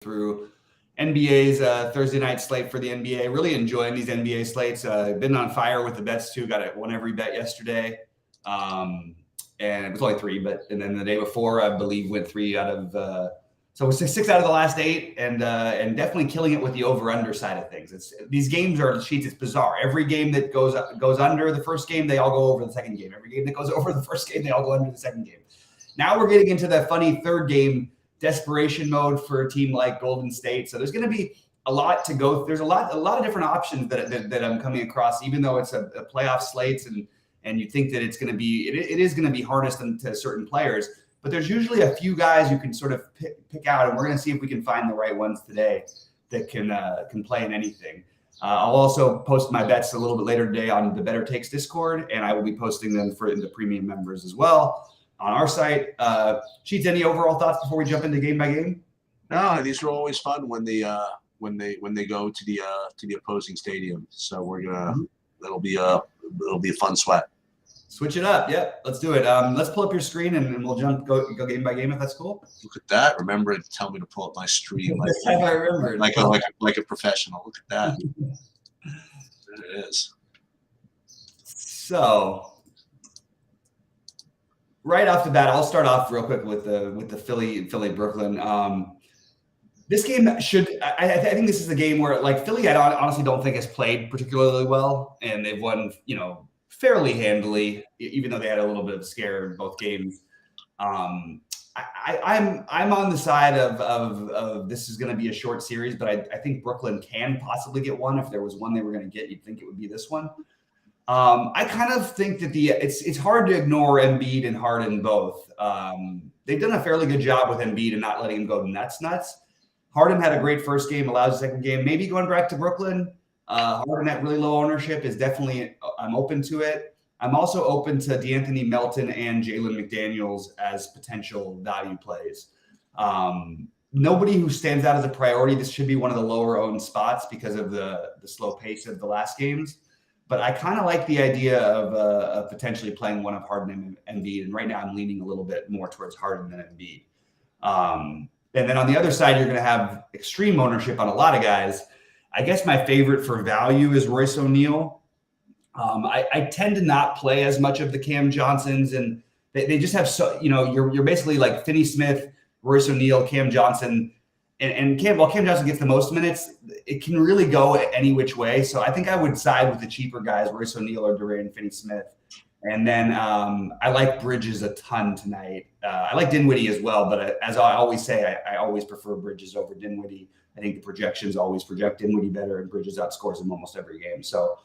through NBA's Thursday night slate for the NBA. Really enjoying these NBA slates. Been on fire with the bets too. Won every bet yesterday, and it was only three. And then the day before, I believe, went three out of. So it was six out of the last eight, and definitely killing it with the over/under side of things. These games are sheets. It's bizarre. Every game that goes under the first game, they all go over the second game. Every game that goes over the first game, they all go under the second game. Now we're getting into that funny third game desperation mode for a team like Golden State. So there's going to be a lot to go. There's a lot of different options that I'm coming across, even though it's a playoff slates and you think that it's going to be it is going to be hardest to certain players. But there's usually a few guys you can sort of pick out, and we're going to see if we can find the right ones today that can play in anything. I'll also post my bets a little bit later today on the Better Takes Discord, and I will be posting them for the premium members as well on our site. Sheets, any overall thoughts before we jump into game by game? No, these are always fun when they go to the opposing stadium. So we're gonna it'll be a fun sweat. Switch it up. Yep, let's do it. Let's pull up your screen and we'll go game by game if that's cool. Look at that. Remember to tell me to pull up my screen I remembered. like a professional. Look at that. There it is. So right off the bat, I'll start off real quick with the Philly Brooklyn. This game should. I think this is the game where like Philly, I honestly don't think has played particularly well, and they've won fairly handily, even though they had a little bit of a scare in both games. I'm on the side of this is going to be a short series, but I think Brooklyn can possibly get one. If there was one they were going to get, you'd think it would be this one. I kind of think that it's hard to ignore Embiid and Harden both. They've done a fairly good job with Embiid and not letting him go nuts. Harden had a great first game, allows a second game. Maybe going back to Brooklyn. Harden at really low ownership is definitely, I'm open to it. I'm also open to DeAnthony Melton and Jalen McDaniels as potential value plays. Nobody who stands out as a priority. This should be one of the lower owned spots because of the slow pace of the last games. But I kind of like the idea of potentially playing one of Harden and Embiid. And right now I'm leaning a little bit more towards Harden than Embiid. And then on the other side, you're going to have extreme ownership on a lot of guys. I guess my favorite for value is Royce O'Neal. I tend to not play as much of the Cam Johnsons, and they just have you're basically like Finney Smith, Royce O'Neal, Cam Johnson, and while Cam Johnson gets the most minutes, it can really go any which way. So I think I would side with the cheaper guys, Royce O'Neal or Dorian Finney-Smith. And then I like Bridges a ton tonight. I like Dinwiddie as well, but as I always say, I always prefer Bridges over Dinwiddie. I think the projections always project Dinwiddie better, and Bridges outscores him almost every game. So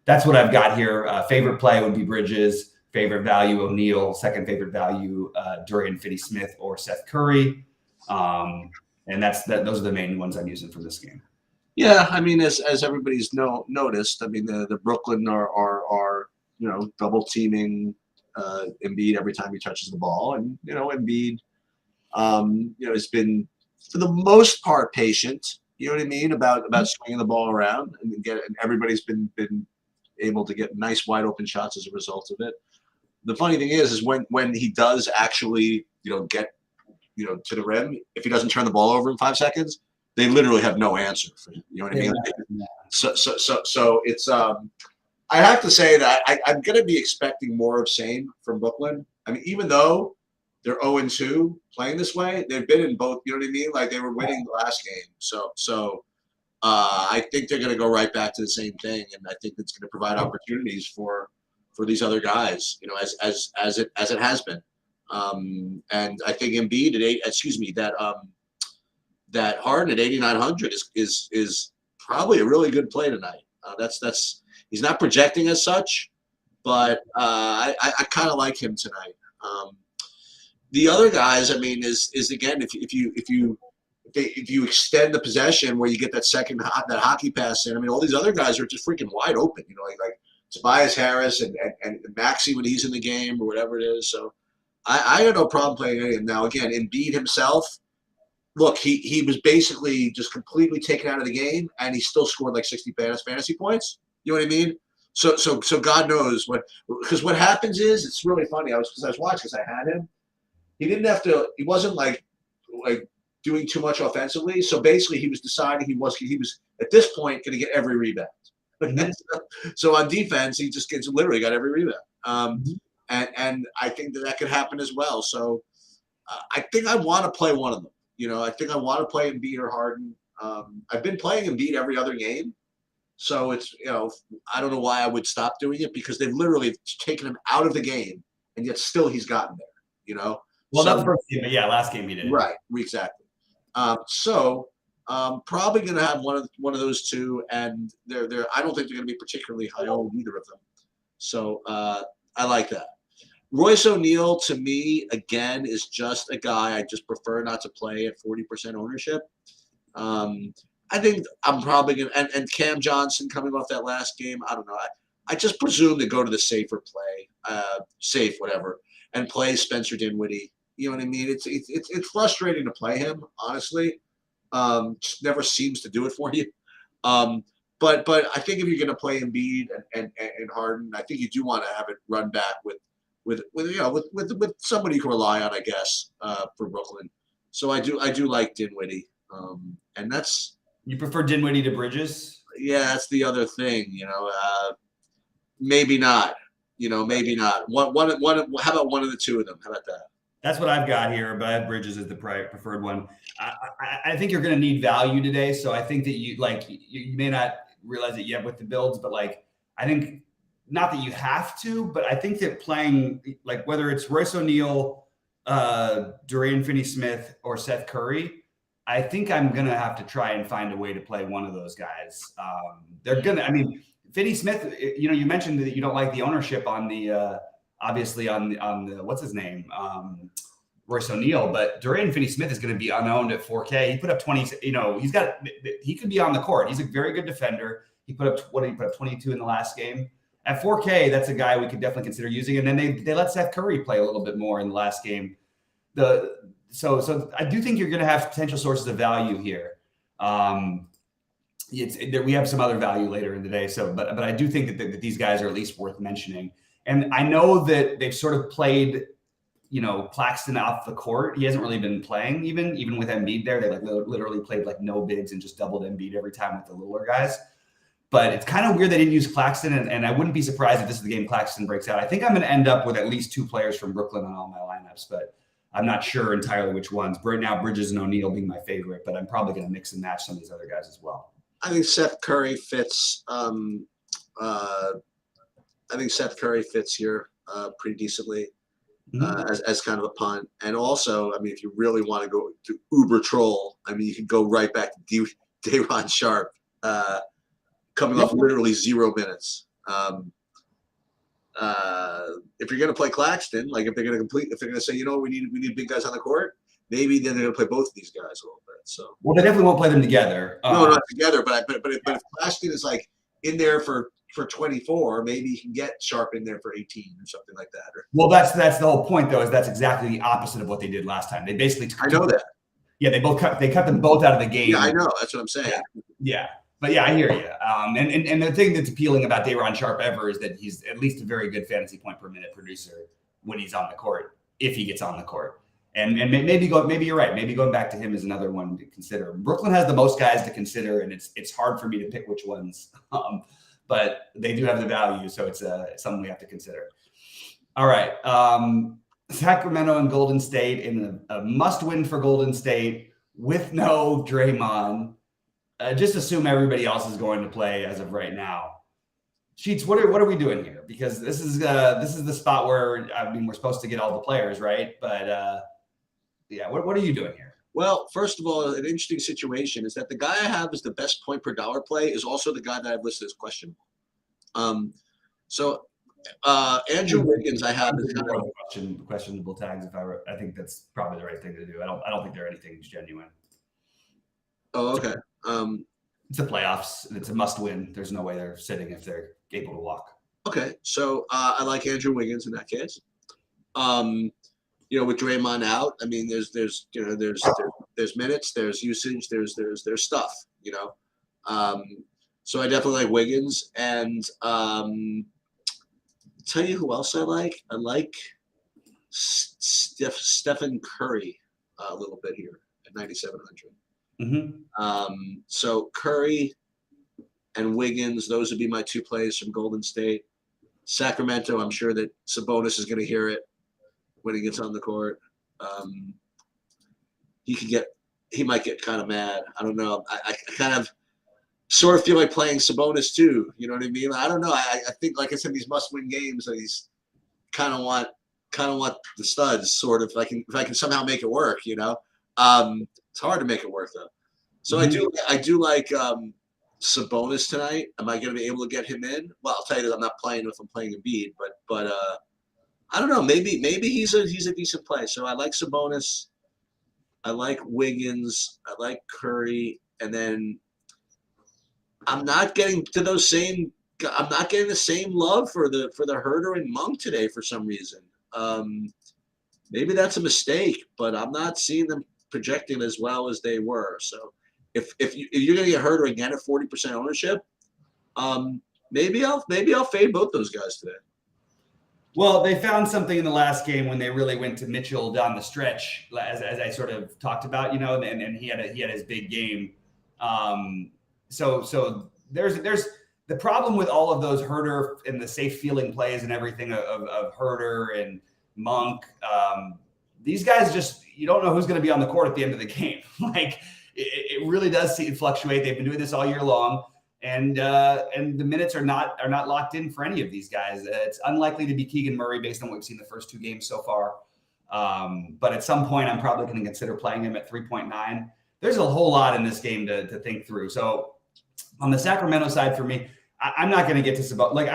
that's what I've got here. Favorite play would be Bridges. Favorite value, O'Neal. Second favorite value, Dorian Finney-Smith or Seth Curry. And those are the main ones I'm using for this game. Yeah, I mean, as everybody's noticed, I mean, the Brooklyn are double teaming Embiid every time he touches the ball, and Embiid, has been for the most part patient. You know what I mean about swinging the ball around and everybody's been able to get nice wide open shots as a result of it. The funny thing is when he does actually get to the rim, if he doesn't turn the ball over in 5 seconds, they literally have no answer for him. You know what I mean? Yeah. So it's I have to say that I'm going to be expecting more of same from Brooklyn. I mean, even though they're 0-2 playing this way, they've been in both. You know what I mean? Like they were winning the last game. So I think they're going to go right back to the same thing, and I think it's going to provide opportunities for these other guys. As it has been. And I think Embiid that Harden at 8,900 is probably a really good play tonight. He's not projecting as such, but I kind of like him tonight. The other guys, I mean, is again if you extend the possession where you get that that hockey pass in, I mean, all these other guys are just freaking wide open. Like Tobias Harris and Maxey when he's in the game or whatever it is. So I have no problem playing any of them. Now again, Embiid himself. Look, he was basically just completely taken out of the game, and he still scored like 60 fantasy points. You know what I mean? So God knows because what happens is it's really funny. I was watching because I had him. He didn't have to. He wasn't like doing too much offensively. So basically, he was deciding he was at this point going to get every rebound. So on defense, he just literally got every rebound. And I think that could happen as well. So I think I want to play one of them. I think I want to play Embiid or Harden. I've been playing Embiid every other game. So it's, I don't know why I would stop doing it, because they've literally taken him out of the game, and yet still he's gotten there, Well, not the first game, but yeah, last game he did. Right, exactly. So probably going to have one of those two, and they're I don't think they're going to be particularly high owned, either of them. So I like that. Royce O'Neal, to me, again, is just a guy I just prefer not to play at 40% ownership. I think I'm probably going to – and Cam Johnson coming off that last game, I don't know. I just presume to go to the safer play, safe, whatever, and play Spencer Dinwiddie. You know what I mean? It's frustrating to play him, honestly. Just never seems to do it for you. But I think if you're going to play Embiid and Harden, I think you do want to have it run back with somebody you can rely on, I guess, for Brooklyn. So I do like Dinwiddie, and that's. You prefer Dinwiddie to Bridges? Yeah, that's the other thing. Maybe not. Maybe not. One. How about one of the two of them? How about that? That's what I've got here, but I have Bridges as the preferred one. I think you're going to need value today, so I think that you may not realize it yet with the builds, but I think not that you have to, but I think that playing whether it's Royce O'Neal, Dorian Finney-Smith, or Seth Curry, I think I'm going to have to try and find a way to play one of those guys. They're going to. I mean, Finney-Smith. You mentioned that you don't like the ownership on the. Obviously on the what's his name, Royce O'Neal, but Dorian Finney-Smith is going to be unowned at 4K. He put up 20. He could be on the court. He's a very good defender. He put up 22 in the last game. At 4K, that's a guy we could definitely consider using. And then they let Seth Curry play a little bit more in the last game. So I do think you're going to have potential sources of value here. We have some other value later in the day. But I do think that these guys are at least worth mentioning. And I know that they've sort of played, Claxton off the court. He hasn't really been playing even with Embiid there. They literally played no bigs and just doubled Embiid every time with the littler guys. But it's kind of weird they didn't use Claxton, and I wouldn't be surprised if this is the game Claxton breaks out. I think I'm going to end up with at least two players from Brooklyn on all my lineups, but I'm not sure entirely which ones. Right now, Bridges and O'Neal being my favorite, but I'm probably going to mix and match some of these other guys as well. I think Seth Curry fits. I think Seth Curry fits here pretty decently as kind of a punt. And also, if you really want to go to uber troll, you can go right back to Day'Ron Sharp coming off literally 0 minutes. If you're going to play Claxton, if they're going to say, we need big guys on the court, maybe then they're going to play both of these guys a little bit. So they definitely won't play them together. No, not together. But if Claxton is in there for 24, maybe you can get Sharp in there for 18 or something like that. Well, that's the whole point, though, is that's exactly the opposite of what they did last time. They basically I know that. Yeah, they cut them both out of the game. Yeah, I know. That's what I'm saying. Yeah. But yeah, I hear you. And the thing that's appealing about Day'Ron Sharp ever is that he's at least a very good fantasy point per minute producer when he's on the court, if he gets on the court. And maybe you're right. Maybe going back to him is another one to consider. Brooklyn has the most guys to consider, and it's hard for me to pick which ones. But they do have the value, so it's something we have to consider. All right. Sacramento and Golden State in a must-win for Golden State with no Draymond. Just assume everybody else is going to play as of right now. Sheets, what are we doing here? Because this is the spot where we're supposed to get all the players, right? But what are you doing here? Well, first of all, an interesting situation is that the guy I have as the best point per dollar play is also the guy that I've listed as questionable. Andrew Wiggins, I have as questionable tags. I think that's probably the right thing to do. I don't think there are anything genuine. Oh, okay. It's the playoffs. And it's a must-win. There's no way they're sitting if they're able to walk. Okay, so I like Andrew Wiggins in that case. With Draymond out, there's minutes, there's usage, there's stuff. So I definitely like Wiggins, and tell you who else I like. I like Stephen Curry a little bit here 9,700. Mm-hmm. So Curry and Wiggins, those would be my two plays from Golden State. Sacramento, I'm sure that Sabonis is going to hear it when he gets on the court. He might get kind of mad. I don't know. I kind of sort of feel like playing Sabonis too. You know what I mean? I don't know. I think, like I said, these must-win games, that he's kind of want the studs. Sort of, if I can somehow make it work. It's hard to make it work though. So I do like Sabonis tonight. Am I going to be able to get him in? Well, I'll tell you that I'm not playing if I'm playing Embiid, but I don't know. Maybe he's a decent play. So I like Sabonis. I like Wiggins. I like Curry, and then I'm not getting the same love for the Herter and Monk today for some reason. Maybe that's a mistake, but I'm not seeing them projecting as well as they were. So if you're going to get Herter again at 40% ownership, maybe I'll fade both those guys today. Well, they found something in the last game when they really went to Mitchell down the stretch, as I sort of talked about, and he had his big game. So there's the problem with all of those Herter and the safe feeling plays and everything of Herter and Monk. These guys you don't know who's going to be on the court at the end of the game. Like it really does fluctuate. They've been doing this all year long. And the minutes are not locked in for any of these guys. It's unlikely to be Keegan Murray based on what we've seen the first two games so far. But at some point, I'm probably going to consider playing him at 3.9. There's a whole lot in this game to think through. So on the Sacramento side for me, I'm not going to get to Sabonis. Like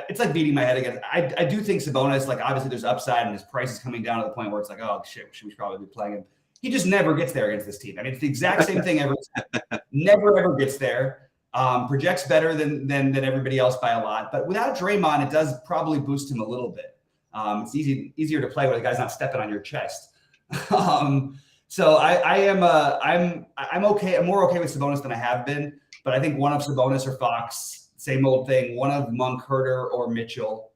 it's like beating my head against. I do think Sabonis, like obviously there's upside and his price is coming down to the point where it's like, oh shit, we should probably be playing him. He just never gets there against this team. I mean, it's the exact same thing every time. Never ever gets there. Projects better than everybody else by a lot, but without Draymond, it does probably boost him a little bit. It's easier to play when the guy's not stepping on your chest. So I'm okay. I'm more okay with Sabonis than I have been, but I think one of Sabonis or Fox, same old thing. One of Monk, Herter, or Mitchell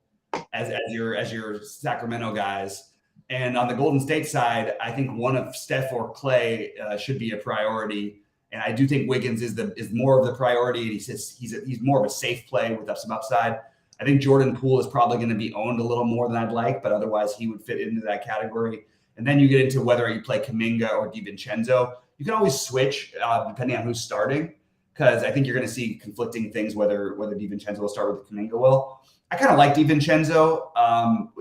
as your Sacramento guys. And on the Golden State side, I think one of Steph or Clay should be a priority. And I do think Wiggins is more of the priority. And he's more of a safe play with some upside. I think Jordan Poole is probably going to be owned a little more than I'd like, but otherwise he would fit into that category. And then you get into whether you play Kuminga or DiVincenzo. You can always switch depending on who's starting, because I think you're going to see conflicting things whether DiVincenzo will start with Kuminga will. I kind of like DiVincenzo.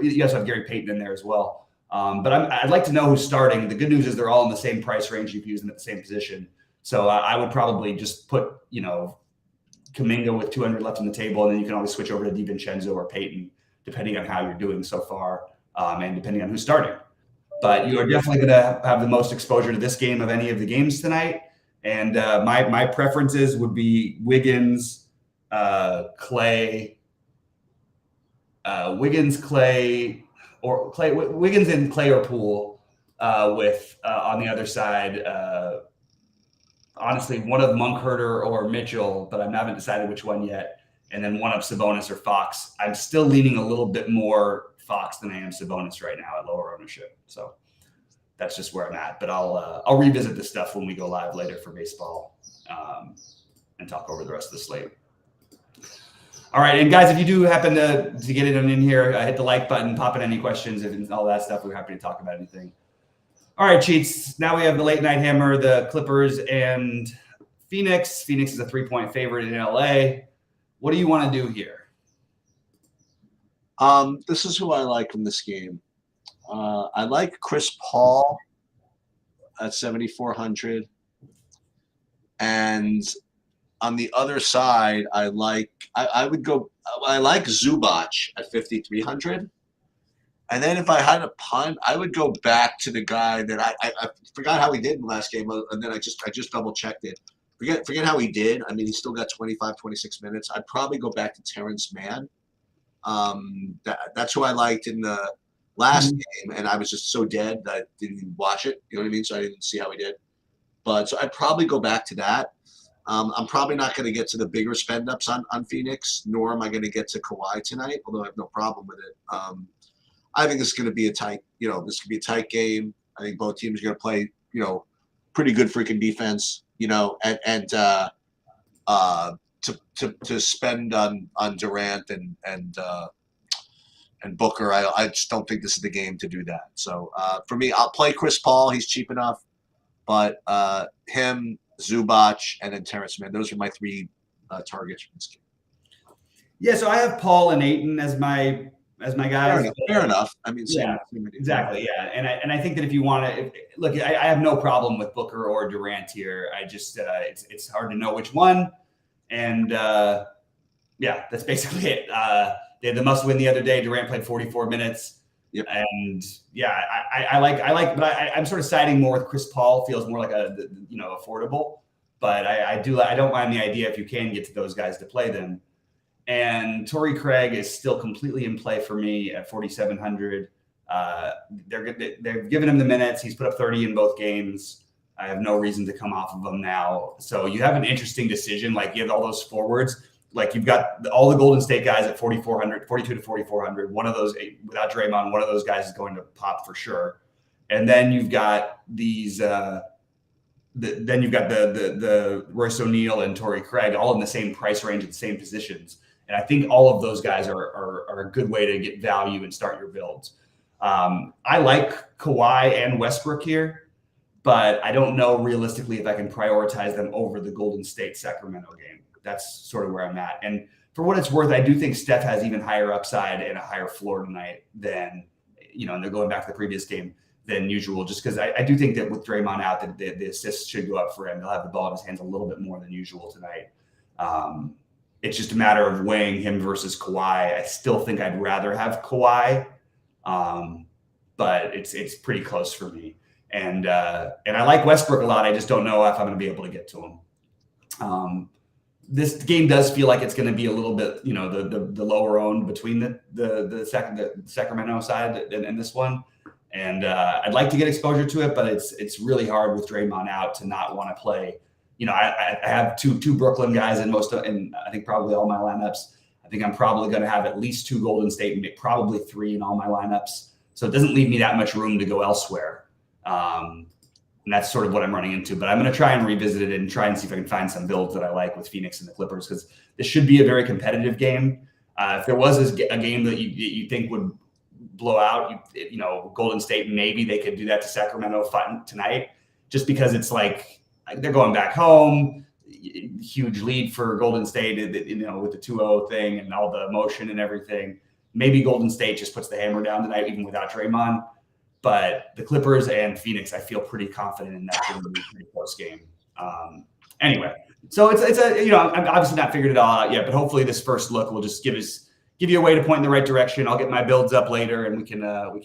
You also have Gary Payton in there as well. But I'd like to know who's starting. The good news is they're all in the same price range. You can use them at the same position. So I would probably just put, Kuminga with 200 left on the table, and then you can always switch over to DiVincenzo or Payton, depending on how you're doing so far and depending on who's starting. But you are definitely going to have the most exposure to this game of any of the games tonight. And my preferences would be Wiggins, Clay, Wiggins and Clay or Poole with on the other side. Honestly, one of Monk, Herter, or Mitchell, but I haven't decided which one yet. And then one of Sabonis or Fox. I'm still leaning a little bit more Fox than I am Sabonis right now at lower ownership. So that's just where I'm at. But I'll revisit this stuff when we go live later for baseball and talk over the rest of the slate. All right, and guys, if you do happen to get it in here, hit the like button, pop in any questions and all that stuff. We're happy to talk about anything. All right, Cheats. Now we have the late night hammer, the Clippers and Phoenix. Phoenix is a 3-point favorite in LA. What do you want to do here? This is who I like in this game. I like Chris Paul at 7,400. And on the other side, I like Zubac at 5,300. And then if I had a punt, I would go back to the guy that I forgot how he did in the last game, and then I just double checked it. Forget how he did. I mean, he still got 25, 26 minutes. I'd probably go back to Terrence Mann. That's who I liked in the last game, and I was just so dead that I didn't even watch it. You know what I mean? So I didn't see how he did. But so I'd probably go back to that. I'm probably not going to get to the bigger spend ups on Phoenix, nor am I going to get to Kawhi tonight, although I have no problem with it. I think this is going to be a tight, this could be a tight game. I think both teams are going to play, pretty good freaking defense, you know, and to spend on Durant and Booker, I just don't think this is the game to do that. So for me, I'll play Chris Paul. He's cheap enough, but him, Zubac, and then Terrence Mann. Those are my three targets for this game. Yeah, so I have Paul and Ayton as my guys. Fair enough. I mean, yeah, exactly. Yeah, and I think that if you want to look, I have no problem with Booker or Durant here. I just it's hard to know which one, and yeah, that's basically it. They had the must win the other day. Durant played 44 minutes. Yep. And yeah, I like, but I'm sort of siding more with Chris Paul. Feels more like affordable. But I don't mind the idea if you can get to those guys to play them. And Torrey Craig is still completely in play for me at 4,700. They're giving him the minutes. He's put up 30 in both games. I have no reason to come off of him now. So you have an interesting decision. Like you have all those forwards. Like you've got all the Golden State guys at 4,400, 42 to 4,400. One of those, without Draymond, one of those guys is going to pop for sure. And then you've got these. Then you've got the Royce O'Neal and Torrey Craig all in the same price range at the same positions. And I think all of those guys are a good way to get value and start your builds. I like Kawhi and Westbrook here, but I don't know realistically if I can prioritize them over the Golden State Sacramento game. That's sort of where I'm at. And for what it's worth, I do think Steph has even higher upside and a higher floor tonight than, and they're going back to the previous game than usual, just because I do think that with Draymond out, that the assists should go up for him. He'll have the ball in his hands a little bit more than usual tonight. It's just a matter of weighing him versus Kawhi. I still think I'd rather have Kawhi, but it's pretty close for me. And I like Westbrook a lot. I just don't know if I'm going to be able to get to him. This game does feel like it's going to be a little bit, the lower owned between the Sacramento side and this one. And I'd like to get exposure to it, but it's really hard with Draymond out to not want to play. I have two Brooklyn guys in I think probably all my lineups. I think I'm probably going to have at least 2 Golden State and probably 3 in all my lineups. So it doesn't leave me that much room to go elsewhere. And that's sort of what I'm running into. But I'm going to try and revisit it and try and see if I can find some builds that I like with Phoenix and the Clippers, because this should be a very competitive game. If there was a game that you think would blow out, Golden State, maybe they could do that to Sacramento tonight, just because it's like they're going back home, huge lead for Golden State, with the 2-0 thing and all the emotion and everything. Maybe Golden State just puts the hammer down tonight, even without Draymond. But the Clippers and Phoenix, I feel pretty confident in that going to be a pretty close game. Anyway, so it's I'm obviously not figured it all out yet, but hopefully this first look will just give you a way to point in the right direction. I'll get my builds up later, and we can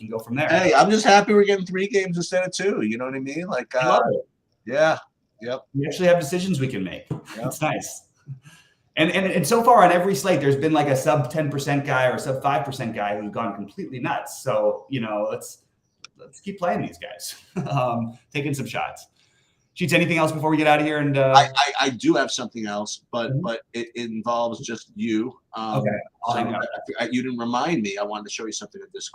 go from there. Hey, I'm just happy we're getting 3 games instead of 2. You know what I mean? Like, I love it. Yeah. Yep. We actually have decisions we can make. Yep. It's nice. And so far on every slate, there's been like a sub 10% guy or a sub 5% guy who's gone completely nuts. So, let's keep playing these guys, taking some shots. Sheets, anything else before we get out of here? And I do have something else, but it involves just you. Okay. You didn't remind me. I wanted to show you something in Discord.